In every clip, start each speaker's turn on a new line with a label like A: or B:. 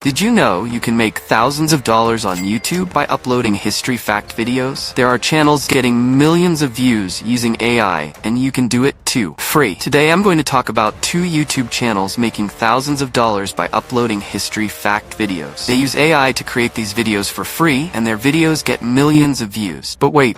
A: Did you know you can make thousands of dollars on YouTube by uploading history fact videos? There are channels getting millions of views using AI, and you can do it too, free. Today I'm going to talk about 2 YouTube channels making thousands of dollars by uploading history fact videos. They use AI to create these videos for free, and their videos get millions of views. But wait,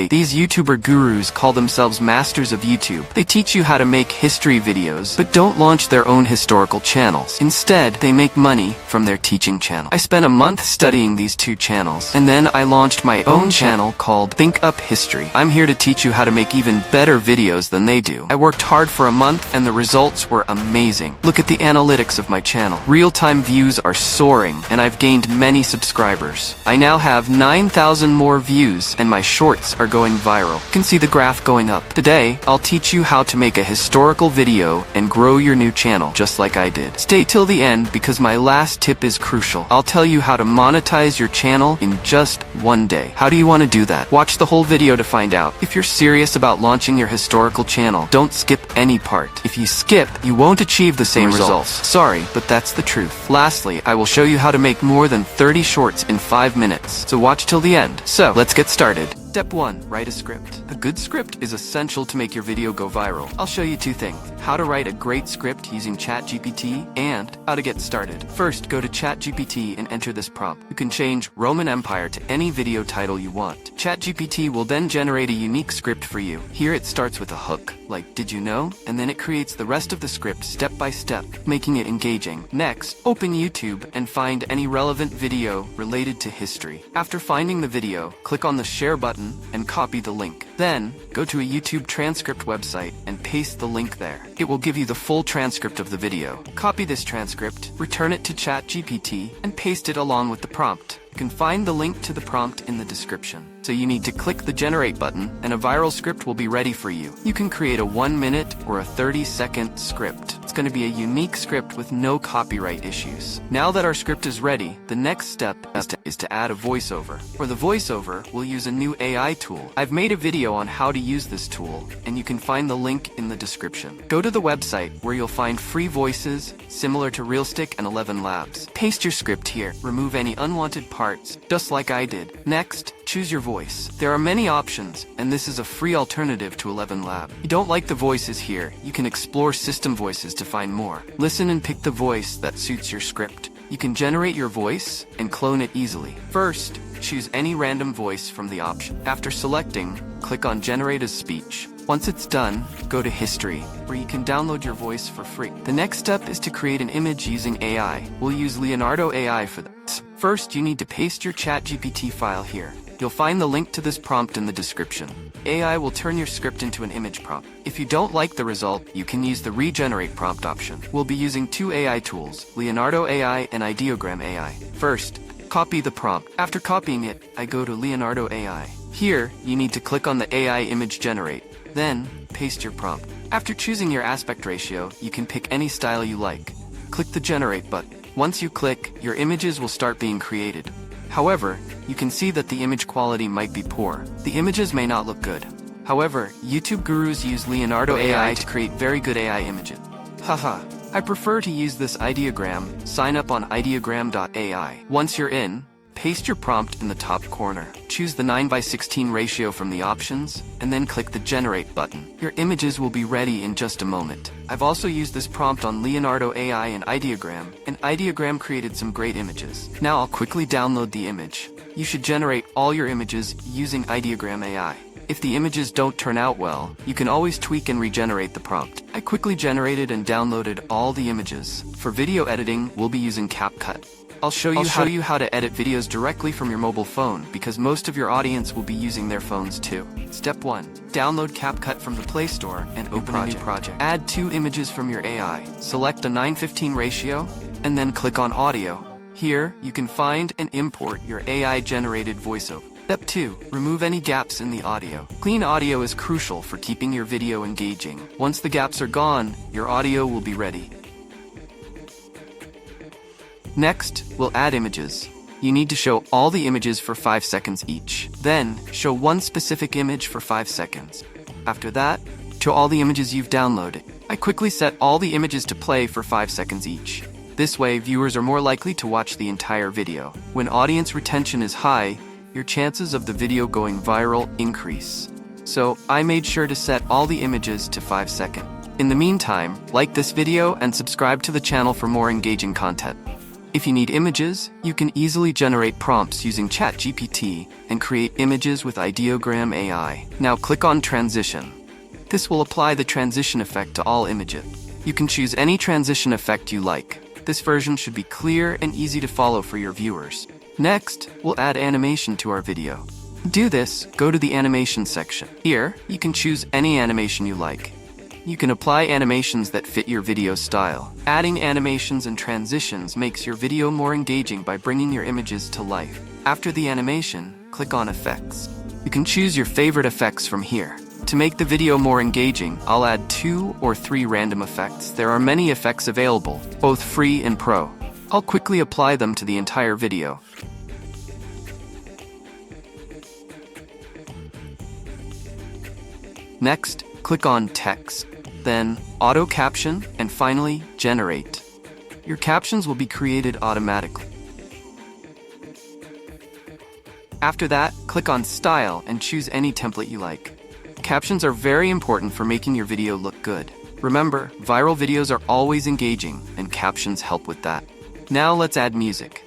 A: these YouTuber gurus call themselves masters of YouTube. They teach you how to make history videos, but don't launch their own historical channels. Instead, they make money from their teaching channel. I spent a month studying these 2 channels, and then I launched my own channel called Think Up History. I'm here to teach you how to make even better videos than they do. I worked hard for a month, and the results were amazing. Look at the analytics of my channel. Real-time views are soaring, and I've gained many subscribers. I now have 9,000 more views, and my shorts are going viral. You can see the graph going up. Today, I'll teach you how to make a historical video and grow your new channel, just like I did. Stay till the end, because my last tip is crucial. I'll tell you how to monetize your channel in just one day. How do you want to do that? Watch the whole video to find out. If you're serious about launching your historical channel, don't skip any part. If you skip, you won't achieve the same results. Sorry, but that's the truth. Lastly, I will show you how to make more than 30 shorts in 5 minutes. So watch till the end. So, let's get started. Step 1. Write a script. A good script is essential to make your video go viral. I'll show you 2 things. How to write a great script using ChatGPT and how to get started. First, go to ChatGPT and enter this prompt. You can change Roman Empire to any video title you want. ChatGPT will then generate a unique script for you. Here it starts with a hook, like "Did you know?" and then it creates the rest of the script step by step, making it engaging. Next, open YouTube and find any relevant video related to history. After finding the video, click on the share button and copy the link. Then, go to a YouTube transcript website and paste the link there. It will give you the full transcript of the video. Copy this transcript, return it to ChatGPT, and paste it along with the prompt. You can find the link to the prompt in the description. So you need to click the generate button, and a viral script will be ready for you. You can create a 1-minute or a 30-second script. It's going to be a unique script with no copyright issues. Now that our script is ready, the next step is to add a voiceover. For the voiceover, we'll use a new AI tool. I've made a video on how to use this tool, and you can find the link in the description. Go to the website where you'll find free voices similar to Realstick and 11 Labs. Paste your script here. Remove any unwanted parts, just like I did. Next, choose your voice. There are many options, and this is a free alternative to 11 Lab. If you don't like the voices here, you can explore system voices to find more. Listen and pick the voice that suits your script. You can generate your voice and clone it easily. First, choose any random voice from the option. After selecting, click on Generate as Speech. Once it's done, go to History, where you can download your voice for free. The next step is to create an image using AI. We'll use Leonardo AI for this. First, you need to paste your ChatGPT file here. You'll find the link to this prompt in the description. AI will turn your script into an image prompt. If you don't like the result, you can use the Regenerate prompt option. We'll be using 2 AI tools, Leonardo AI and Ideogram AI. First, copy the prompt. After copying it, I go to Leonardo AI. Here, you need to click on the AI image generate. Then, paste your prompt. After choosing your aspect ratio, you can pick any style you like. Click the Generate button. Once you click, your images will start being created. However, you can see that the image quality might be poor. The images may not look good. However, YouTube gurus use Leonardo AI to create very good AI images. Haha, I prefer to use this ideogram. Sign up on ideogram.ai. Once you're in, paste your prompt in the top corner. Choose the 9:16 ratio from the options, and then click the Generate button. Your images will be ready in just a moment. I've also used this prompt on Leonardo AI and Ideogram created some great images. Now I'll quickly download the image. You should generate all your images using Ideogram AI. If the images don't turn out well, you can always tweak and regenerate the prompt. I quickly generated and downloaded all the images. For video editing, we'll be using CapCut. I'll show you how to edit videos directly from your mobile phone, because most of your audience will be using their phones too. Step 1. Download CapCut from the Play Store and open a new project. Add 2 images from your AI. Select the 9:15 ratio, and then click on Audio. Here, you can find and import your AI-generated voiceover. Step 2. Remove any gaps in the audio. Clean audio is crucial for keeping your video engaging. Once the gaps are gone, your audio will be ready. Next, we'll add images. You need to show all the images for 5 seconds each. Then, show one specific image for 5 seconds. After that, show all the images you've downloaded. I quickly set all the images to play for 5 seconds each. This way, viewers are more likely to watch the entire video. When audience retention is high, your chances of the video going viral increase. So, I made sure to set all the images to 5 seconds. In the meantime, like this video and subscribe to the channel for more engaging content. If you need images, you can easily generate prompts using ChatGPT and create images with Ideogram AI. Now click on Transition. This will apply the transition effect to all images. You can choose any transition effect you like. This version should be clear and easy to follow for your viewers. Next, we'll add animation to our video. To do this, go to the animation section. Here, you can choose any animation you like. You can apply animations that fit your video style. Adding animations and transitions makes your video more engaging by bringing your images to life. After the animation, click on Effects. You can choose your favorite effects from here. To make the video more engaging, I'll add 2 or 3 random effects. There are many effects available, both free and pro. I'll quickly apply them to the entire video. Next, click on Text, then Auto Caption, and finally, Generate. Your captions will be created automatically. After that, click on Style and choose any template you like. Captions are very important for making your video look good. Remember, viral videos are always engaging, and captions help with that. Now let's add music.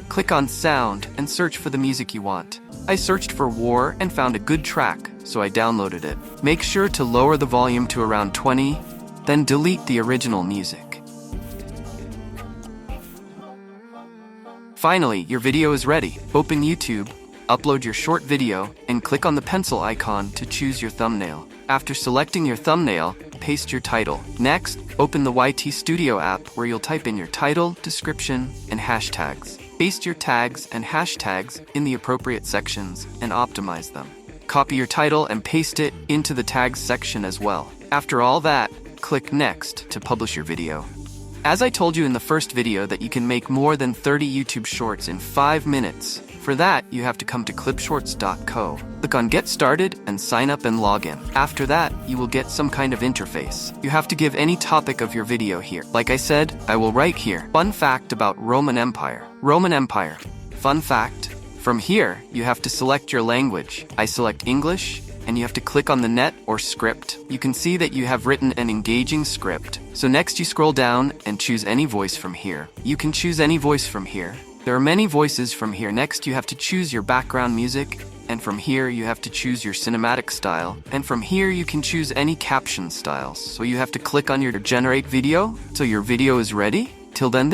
A: Click on Sound and search for the music you want. I searched for War and found a good track, so I downloaded it. Make sure to lower the volume to around 20, then delete the original music. Finally, your video is ready. Open YouTube, upload your short video, and click on the pencil icon to choose your thumbnail. After selecting your thumbnail, paste your title. Next, open the YT Studio app where you'll type in your title, description, and hashtags. Paste your tags and hashtags in the appropriate sections and optimize them. Copy your title and paste it into the tags section as well. After all that, click Next to publish your video. As I told you in the first video that you can make more than 30 YouTube Shorts in 5 minutes. For that, you have to come to clipshorts.co. Click on Get Started and sign up and log in. After that, you will get some kind of interface. You have to give any topic of your video here. Like I said, I will write here. Fun fact about Roman Empire. Roman Empire. Fun fact. From here, you have to select your language. I select English, and you have to click on the net or script. You can see that you have written an engaging script. So next you scroll down and choose any voice from here. You can choose any voice from here. There are many voices from here. Next you have to choose your background music, and from here you have to choose your cinematic style, and from here you can choose any caption styles. So you have to click on your generate video till your video is ready. Till then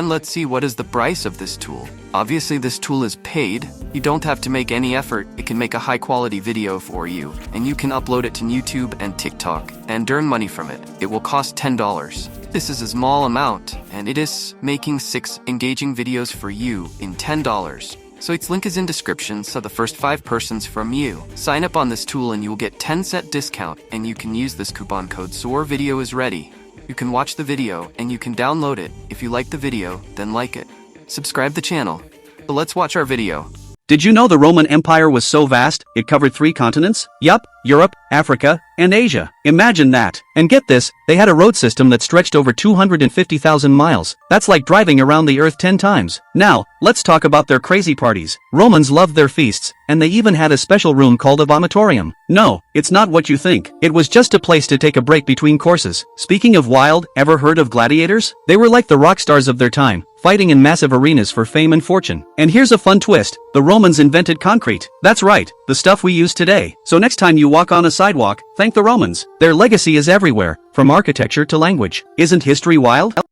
A: let's see what is the price of this tool. Obviously this tool is paid. You don't have to make any effort. It can make a high quality video for you, and you can upload it to YouTube and TikTok and earn money from it. It will cost $10. This is a small amount, and it is making 6 engaging videos for you in $10. So its link is in description, so the first 5 persons from you sign up on this tool and you will get 10% discount, and you can use this coupon code so our video is ready. You can watch the video and you can download it. If you like the video, then like it. Subscribe the channel. So let's watch our video.
B: Did you know the Roman Empire was so vast, it covered 3 continents? Yup, Europe, Africa, and Asia. Imagine that. And get this, they had a road system that stretched over 250,000 miles. That's like driving around the earth 10 times. Now, let's talk about their crazy parties. Romans loved their feasts, and they even had a special room called a vomitorium. No, it's not what you think. It was just a place to take a break between courses. Speaking of wild, ever heard of gladiators? They were like the rock stars of their time, fighting in massive arenas for fame and fortune. And here's a fun twist. The Romans invented concrete. That's right, the stuff we use today. So next time you walk on a sidewalk, thank the Romans. Their legacy is everywhere, from architecture to language. Isn't history wild?